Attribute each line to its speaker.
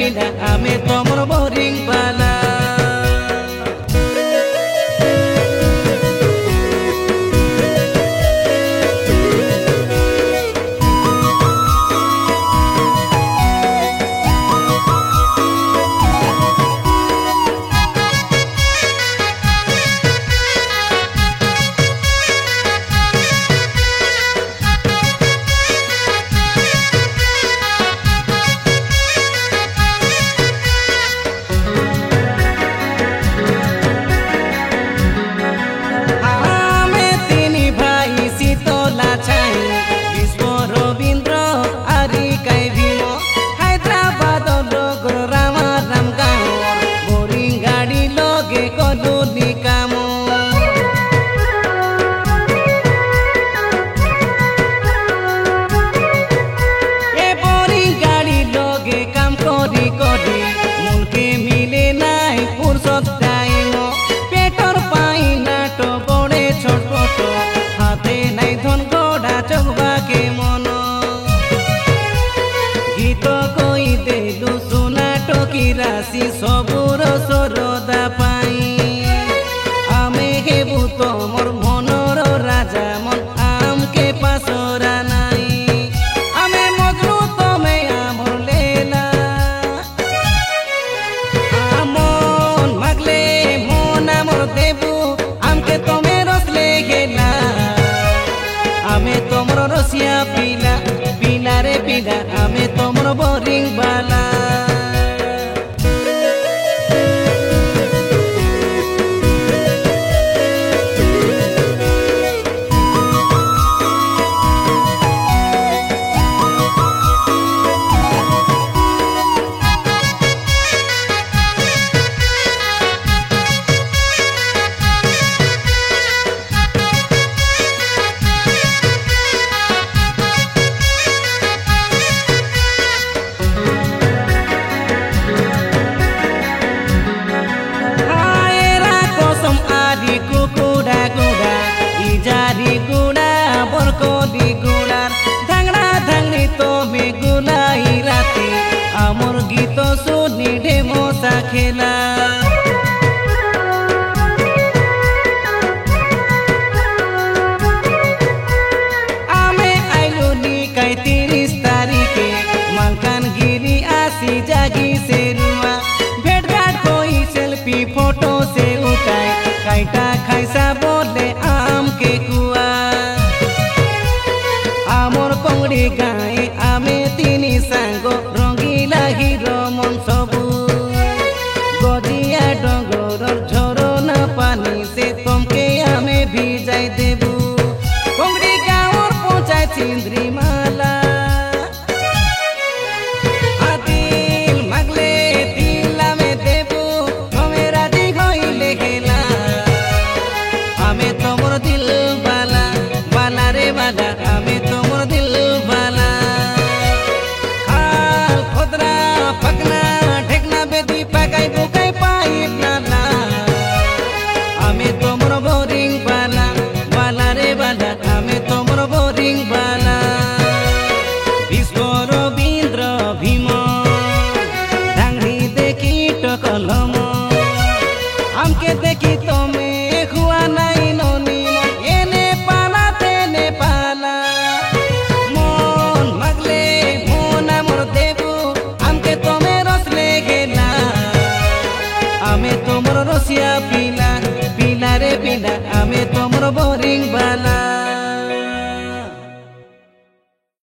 Speaker 1: पिला आमे तोमर बोरिंग बाला राशि सबुर सरदा पाई आमे हेबु तोमर मनर राजा मन आमके पासरा नाई आमे मजनू तमे आमर लेला आमन मागले मन आमर देबु आमके तमे रसले गेला आमे तोमर रसिया पिला पिला रे पिला आमे तोमर बोरिंग बाला आमर गीत सुनी ढेमसा खेला आमे आइलो निकाय 30 तारिखे मालकानगिरी आसी जागी से रुआ भेट घाट कोई सेल्फी फोटो से उठाए काइटा खाइसा बोले आम के कुआ आमर पंगड़ी गाए आमे तिनी सांगो हिरो मन सबु गजिया डगर झरना पानी से तमके आमे भिजाई देबु पंगड़ी गाँवर पहुँचाए चिंद्री माला दिल मागले दिल आमे देबु तमे राजी हइले गेला आमे तोमर दिल बाला बाला रे बाला आमे तोमर दिल बाला आमे तोमर बोरिंग बाला बाला रे बाला आमे तोमर बोरिंग बाला विश्व रवींद्र भीम डांगरी देखी टकलम आमके देखी तमे हुआ नाई ननी एने पाला तेने पाला मन मागले मन आमर देबु आमके तमे रसले गेला आमे तोमर रसिया पिला पिला रे पिला आमे तोमर बोरिंग बाला।